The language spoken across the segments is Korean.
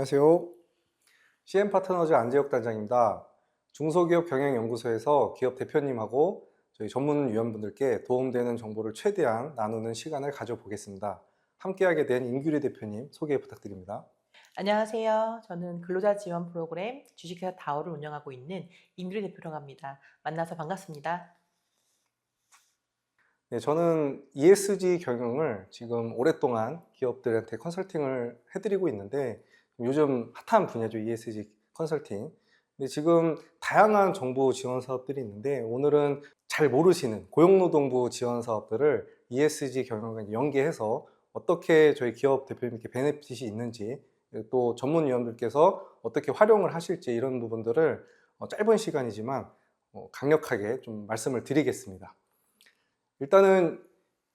안녕하세요. CM파트너즈 안재혁 단장입니다. 중소기업 경영연구소에서 기업 대표님하고 저희 전문위원분들께 도움되는 정보를 최대한 나누는 시간을 가져보겠습니다. 함께하게 된 임규리 대표님 소개 부탁드립니다. 안녕하세요. 저는 근로자 지원 프로그램 주식회사 다오를 운영하고 있는 임규리 대표라고 합니다. 만나서 반갑습니다. 네, 저는 ESG 경영을 지금 오랫동안 기업들한테 컨설팅을 해드리고 있는데 요즘 핫한 분야죠, ESG 컨설팅. 근데 지금 다양한 정부 지원 사업들이 있는데 오늘은 잘 모르시는 고용노동부 지원 사업들을 ESG 경영과 연계해서 어떻게 저희 기업 대표님께 베네핏이 있는지, 또 전문위원들께서 어떻게 활용을 하실지 이런 부분들을 짧은 시간이지만 강력하게 좀 말씀을 드리겠습니다. 일단은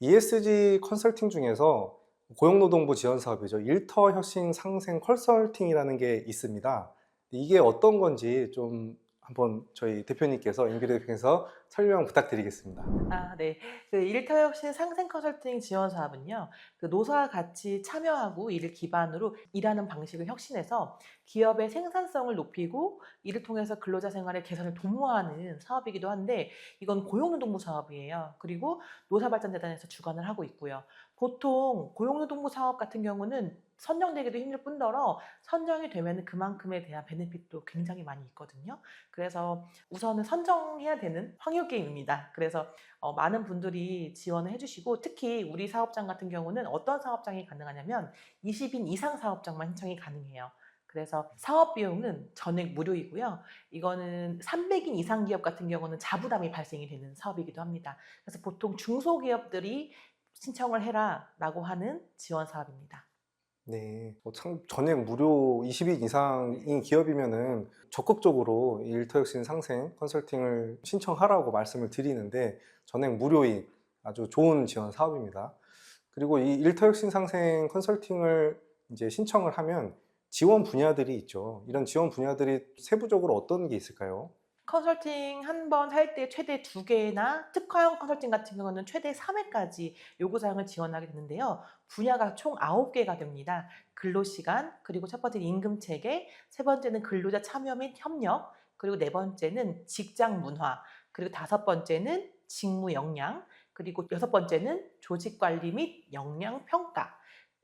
ESG 컨설팅 중에서 고용노동부 지원 사업이죠. 일터 혁신 상생 컨설팅이라는 게 있습니다. 이게 어떤 건지 좀 한번 저희 대표님께서, 임규리 대표님께서 설명 부탁드리겠습니다. 네. 일터혁신 상생 컨설팅 지원 사업은요, 노사와 같이 참여하고 이를 기반으로 일하는 방식을 혁신해서 기업의 생산성을 높이고 이를 통해서 근로자 생활의 개선을 도모하는 사업이기도 한데, 이건 고용노동부 사업이에요. 그리고 노사발전재단에서 주관을 하고 있고요. 보통 고용노동부 사업 같은 경우는 선정되기도 힘들 뿐더러 선정이 되면 그만큼에 대한 베네핏도 굉장히 많이 있거든요. 그래서 우선은 선정해야 되는 황홀 게임입니다. 그래서 많은 분들이 지원을 해주시고, 특히 우리 사업장 같은 경우는 어떤 사업장이 가능하냐면 20인 이상 사업장만 신청이 가능해요. 그래서 사업 비용은 전액 무료이고요. 이거는 300인 이상 기업 같은 경우는 자부담이 발생이 되는 사업이기도 합니다. 그래서 보통 중소기업들이 신청을 해라 라고 하는 지원 사업입니다. 네, 참 전액 무료 20인 이상인 기업이면은 적극적으로 이 일터혁신 상생 컨설팅을 신청하라고 말씀을 드리는데 전액 무료인 아주 좋은 지원 사업입니다. 그리고 이 일터혁신 상생 컨설팅을 이제 신청을 하면 지원 분야들이 있죠. 이런 지원 분야들이 세부적으로 어떤 게 있을까요? 컨설팅 한 번 할 때 최대 2개나 특화형 컨설팅 같은 경우는 최대 3회까지 요구사항을 지원하게 되는데요. 분야가 총 9개가 됩니다. 근로시간, 그리고 첫 번째는 임금체계, 세 번째는 근로자 참여 및 협력, 그리고 네 번째는 직장 문화, 그리고 다섯 번째는 직무 역량, 그리고 여섯 번째는 조직관리 및 역량 평가,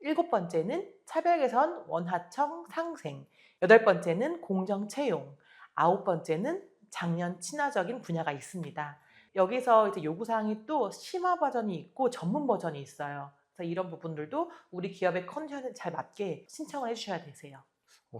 일곱 번째는 차별 개선 원하청 상생, 여덟 번째는 공정 채용, 아홉 번째는 장년 친화적인 분야가 있습니다. 여기서 이제 요구사항이 또 심화 버전이 있고 전문 버전이 있어요. 그래서 이런 부분들도 우리 기업의 컨디션에 잘 맞게 신청을 해주셔야 되세요.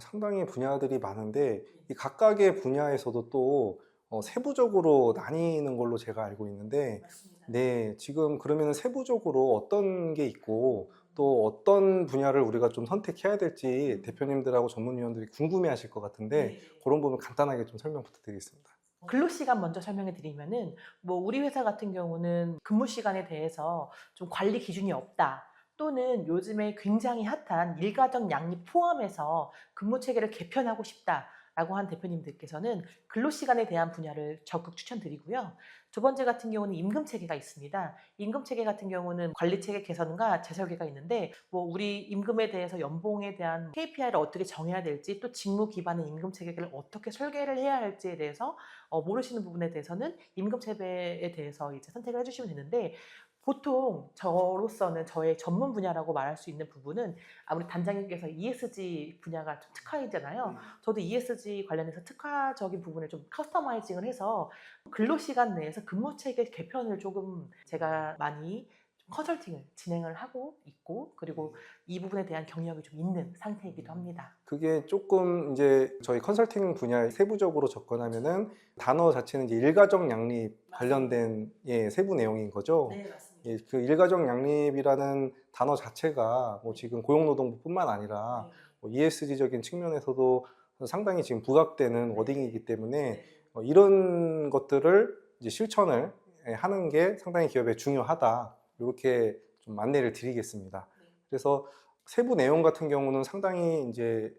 상당히 분야들이 많은데 이 각각의 분야에서도 또 세부적으로 나뉘는 걸로 제가 알고 있는데, 맞습니다. 네, 지금 그러면 세부적으로 어떤 게 있고 또 어떤 분야를 우리가 좀 선택해야 될지 대표님들하고 전문위원들이 궁금해 하실 것 같은데 그런 부분 간단하게 좀 설명 부탁드리겠습니다. 근로시간 먼저 설명해 드리면은, 우리 회사 같은 경우는 근무 시간에 대해서 좀 관리 기준이 없다, 또는 요즘에 굉장히 핫한 일가정 양립 포함해서 근무 체계를 개편하고 싶다라고 한 대표님들께서는 근로시간에 대한 분야를 적극 추천드리고요. 두 번째 같은 경우는 임금체계가 있습니다. 임금체계 같은 경우는 관리체계 개선과 재설계가 있는데, 우리 임금에 대해서 연봉에 대한 KPI를 어떻게 정해야 될지, 또 직무 기반의 임금체계를 어떻게 설계를 해야 할지에 대해서 모르시는 부분에 대해서는 임금체계에 대해서 이제 선택을 해주시면 되는데, 보통 저로서는 저의 전문 분야라고 말할 수 있는 부분은, 아무리 단장님께서 ESG 분야가 좀 특화이잖아요. 저도 ESG 관련해서 특화적인 부분을 좀 커스터마이징을 해서 근로시간 내에서 근무체계 개편을 조금 제가 많이 컨설팅을 진행을 하고 있고, 그리고 이 부분에 대한 경력이 좀 있는 상태이기도 합니다. 그게 조금 이제 저희 컨설팅 분야에 세부적으로 접근하면은 단어 자체는 이제 일가정 양립 관련된 세부 내용인 거죠. 네, 맞습니다. 그 일가정 양립이라는 단어 자체가 뭐 지금 고용노동부뿐만 아니라 뭐 ESG적인 측면에서도 상당히 지금 부각되는 워딩이기 때문에 이런 것들을 이제 실천을 하는 게 상당히 기업에 중요하다, 이렇게 좀 안내를 드리겠습니다. 그래서 세부 내용 같은 경우는 상당히 이제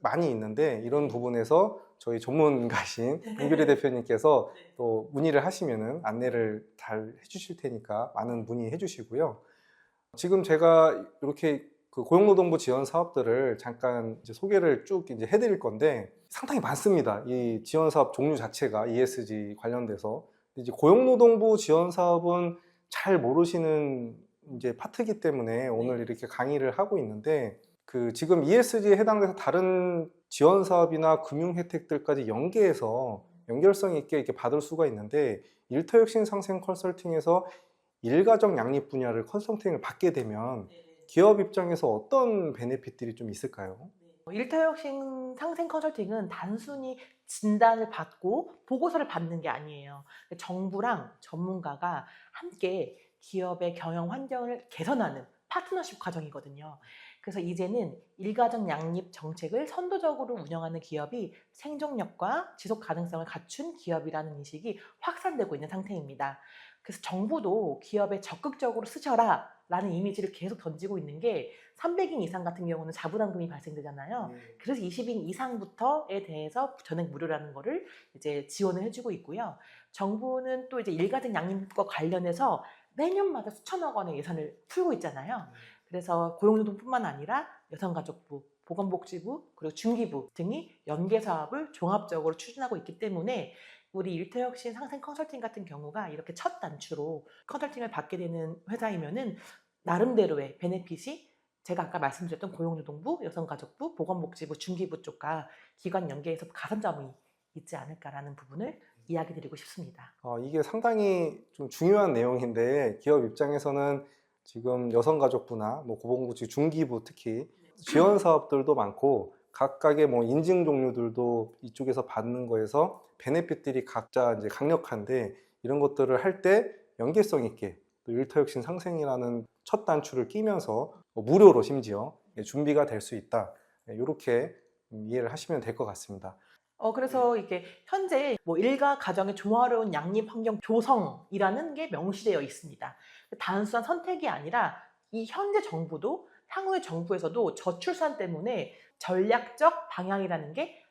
많이 있는데 이런 부분에서 저희 전문가신 임규리 대표님께서 또 문의를 하시면은 안내를 잘 해주실 테니까 많은 문의해 주시고요. 지금 제가 이렇게 그 고용노동부 지원 사업들을 잠깐 이제 소개를 쭉 이제 해드릴 건데 상당히 많습니다. 이 지원 사업 종류 자체가 ESG 관련돼서 이제 고용노동부 지원 사업은 잘 모르시는 이제 파트이기 때문에 오늘 이렇게 강의를 하고 있는데 그 지금 ESG에 해당돼서 다른 지원 사업이나 금융 혜택들까지 연계해서 연결성 있게 이렇게 받을 수가 있는데 일터혁신 상생 컨설팅에서 일가정 양립 분야를 컨설팅을 받게 되면 기업 입장에서 어떤 베네핏들이 좀 있을까요? 일터혁신 상생 컨설팅은 단순히 진단을 받고 보고서를 받는 게 아니에요. 정부랑 전문가가 함께 기업의 경영 환경을 개선하는 파트너십 과정이거든요. 그래서 이제는 일가정 양립 정책을 선도적으로 운영하는 기업이 생존력과 지속 가능성을 갖춘 기업이라는 인식이 확산되고 있는 상태입니다. 그래서 정부도 기업에 적극적으로 쓰셔라 라는 이미지를 계속 던지고 있는 게 300인 이상 같은 경우는 자부담금이 발생되잖아요. 그래서 20인 이상부터에 대해서 전액 무료라는 거를 이제 지원을 해주고 있고요. 정부는 또 이제 일가정 양립과 관련해서 매년마다 수천억 원의 예산을 풀고 있잖아요. 그래서 고용노동뿐만 아니라 여성가족부, 보건복지부, 그리고 중기부 등이 연계 사업을 종합적으로 추진하고 있기 때문에 우리 일터혁신 상생 컨설팅 같은 경우가 이렇게 첫 단추로 컨설팅을 받게 되는 회사이면은 나름대로의 베네핏이 제가 아까 말씀드렸던 고용노동부, 여성가족부, 보건복지부, 중기부 쪽과 기관 연계에서 가산점이 있지 않을까라는 부분을 이야기 드리고 싶습니다. 이게 상당히 좀 중요한 내용인데 기업 입장에서는 지금 여성가족부나 뭐 고용복지 중기부 특히 지원 사업들도 많고 각각의 뭐 인증 종류들도 이쪽에서 받는 거에서 베네핏들이 각자 이제 강력한데 이런 것들을 할 때 연계성 있게 또 일터혁신 상생이라는 첫 단추를 끼면서 무료로 심지어 준비가 될 수 있다. 이렇게 이해를 하시면 될 것 같습니다. 그래서 이게 현재 뭐 일가 가정의 조화로운 양립 환경 조성이라는 게 명시되어 있습니다. 단순한 선택이 아니라 이 현재 정부도 향후의 정부에서도 저출산 때문에 전략적 방향이라는 게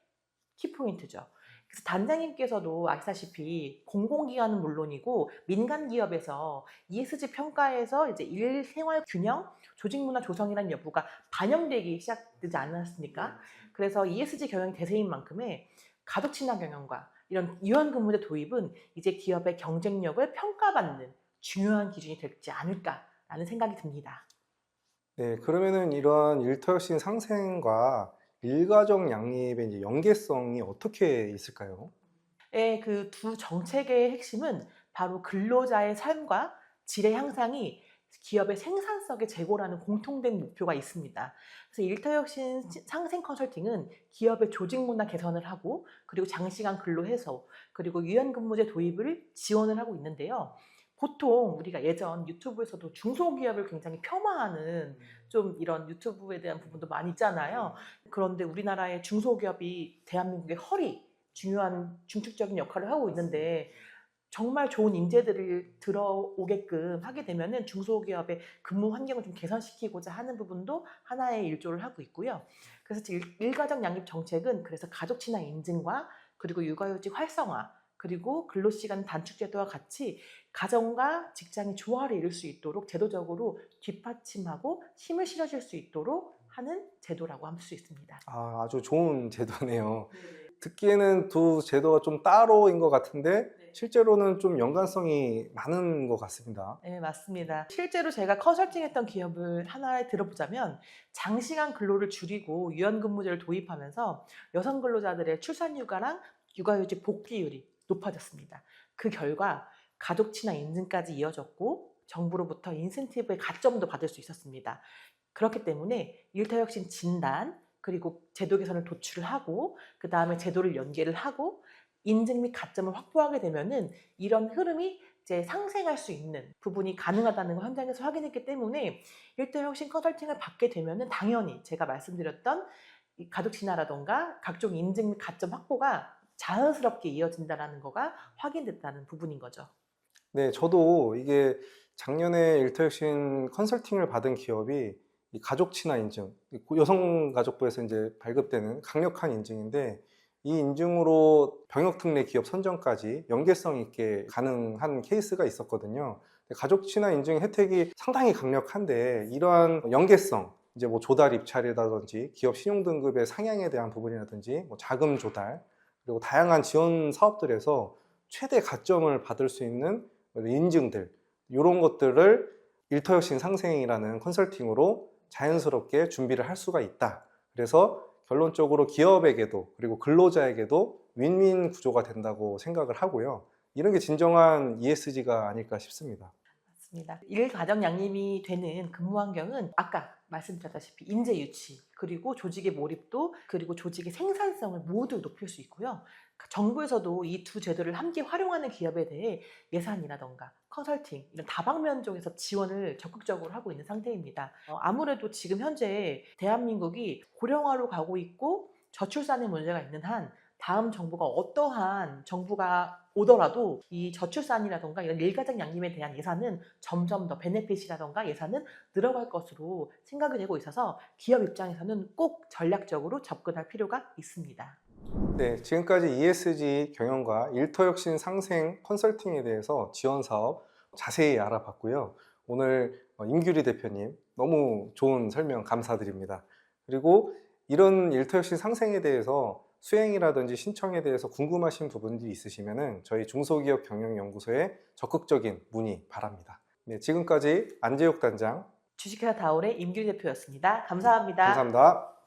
키포인트죠. 그래서 단장님께서도 아시다시피 공공기관은 물론이고 민간 기업에서 ESG 평가에서 이제 일생활 균형, 조직문화 조성이라는 여부가 반영되기 시작되지 않았습니까? 그래서 ESG 경영이 대세인 만큼의 가족 친화 경영과 이런 유연근무제 도입은 이제 기업의 경쟁력을 평가받는 중요한 기준이 되지 않을까라는 생각이 듭니다. 네, 그러면은 이러한 일터혁신 상생과 일가정 양립의 이제 연계성이 어떻게 있을까요? 그 두 정책의 핵심은 바로 근로자의 삶과 질의 향상이 기업의 생산성의 제고라는 공통된 목표가 있습니다. 그래서 일터혁신 상생 컨설팅은 기업의 조직 문화 개선을 하고 그리고 장시간 근로 해소 그리고 유연근무제 도입을 지원을 하고 있는데요. 보통 우리가 예전 유튜브에서도 중소기업을 굉장히 폄하하는 좀 이런 유튜브에 대한 부분도 많이 있잖아요. 그런데 우리나라의 중소기업이 대한민국의 허리, 중요한 중축적인 역할을 하고 있는데 정말 좋은 인재들을 들어오게끔 하게 되면은 중소기업의 근무 환경을 좀 개선시키고자 하는 부분도 하나의 일조를 하고 있고요. 그래서 일가정 양립 정책은 그래서 가족 친화 인증과 그리고 육아휴직 활성화 그리고 근로시간 단축 제도와 같이 가정과 직장이 조화를 이룰 수 있도록 제도적으로 뒷받침하고 힘을 실어줄 수 있도록 하는 제도라고 할 수 있습니다. 아주 좋은 제도네요. 듣기에는 두 제도가 좀 따로인 것 같은데 실제로는 좀 연관성이 많은 것 같습니다. 네, 맞습니다. 실제로 제가 컨설팅했던 기업을 하나 들어보자면 장시간 근로를 줄이고 유연근무제를 도입하면서 여성 근로자들의 출산휴가랑 육아휴직 복귀율이 높아졌습니다. 그 결과 가족 친화 인증까지 이어졌고 정부로부터 인센티브의 가점도 받을 수 있었습니다. 그렇기 때문에 일터혁신 진단 그리고 제도 개선을 도출을 하고 그 다음에 제도를 연계를 하고 인증 및 가점을 확보하게 되면은 이런 흐름이 이제 상생할 수 있는 부분이 가능하다는 걸 현장에서 확인했기 때문에 일터혁신 컨설팅을 받게 되면은 당연히 제가 말씀드렸던 이 가족 친화라던가 각종 인증 및 가점 확보가 자연스럽게 이어진다는 거가 확인됐다는 부분인 거죠. 네, 저도 이게 작년에 일터혁신 컨설팅을 받은 기업이 이 가족 친화 인증, 여성가족부에서 이제 발급되는 강력한 인증인데 이 인증으로 병역특례 기업 선정까지 연계성 있게 가능한 케이스가 있었거든요. 가족 친화 인증 혜택이 상당히 강력한데 이러한 연계성, 이제 뭐 조달 입찰이라든지 기업 신용 등급의 상향에 대한 부분이라든지 뭐 자금 조달, 그리고 다양한 지원 사업들에서 최대 가점을 받을 수 있는 인증들, 이런 것들을 일터혁신 상생이라는 컨설팅으로 자연스럽게 준비를 할 수가 있다. 그래서 결론적으로 기업에게도 그리고 근로자에게도 윈윈 구조가 된다고 생각을 하고요. 이런 게 진정한 ESG가 아닐까 싶습니다. 맞습니다. 일가정 양립이 되는 근무 환경은 아까 말씀드렸다시피 인재 유치, 그리고 조직의 몰입도, 그리고 조직의 생산성을 모두 높일 수 있고요. 정부에서도 이 두 제도를 함께 활용하는 기업에 대해 예산이라던가 컨설팅, 이런 다방면적에서 지원을 적극적으로 하고 있는 상태입니다. 아무래도 지금 현재 대한민국이 고령화로 가고 있고 저출산의 문제가 있는 한 다음 정부가 어떠한 정부가 오더라도 이 저출산이라던가 이런 일가정 양립에 대한 예산은 점점 더 베네핏이라던가 예산은 늘어갈 것으로 생각이 되고 있어서 기업 입장에서는 꼭 전략적으로 접근할 필요가 있습니다. 네, 지금까지 ESG 경영과 일터혁신 상생 컨설팅에 대해서 지원 사업 자세히 알아봤고요. 오늘 임규리 대표님 너무 좋은 설명 감사드립니다. 그리고 이런 일터혁신 상생에 대해서 수행이라든지 신청에 대해서 궁금하신 부분들이 있으시면 저희 중소기업 경영연구소에 적극적인 문의 바랍니다. 네, 지금까지 안재욱 단장 주식회사 다올의 임규 대표였습니다. 감사합니다. 감사합니다.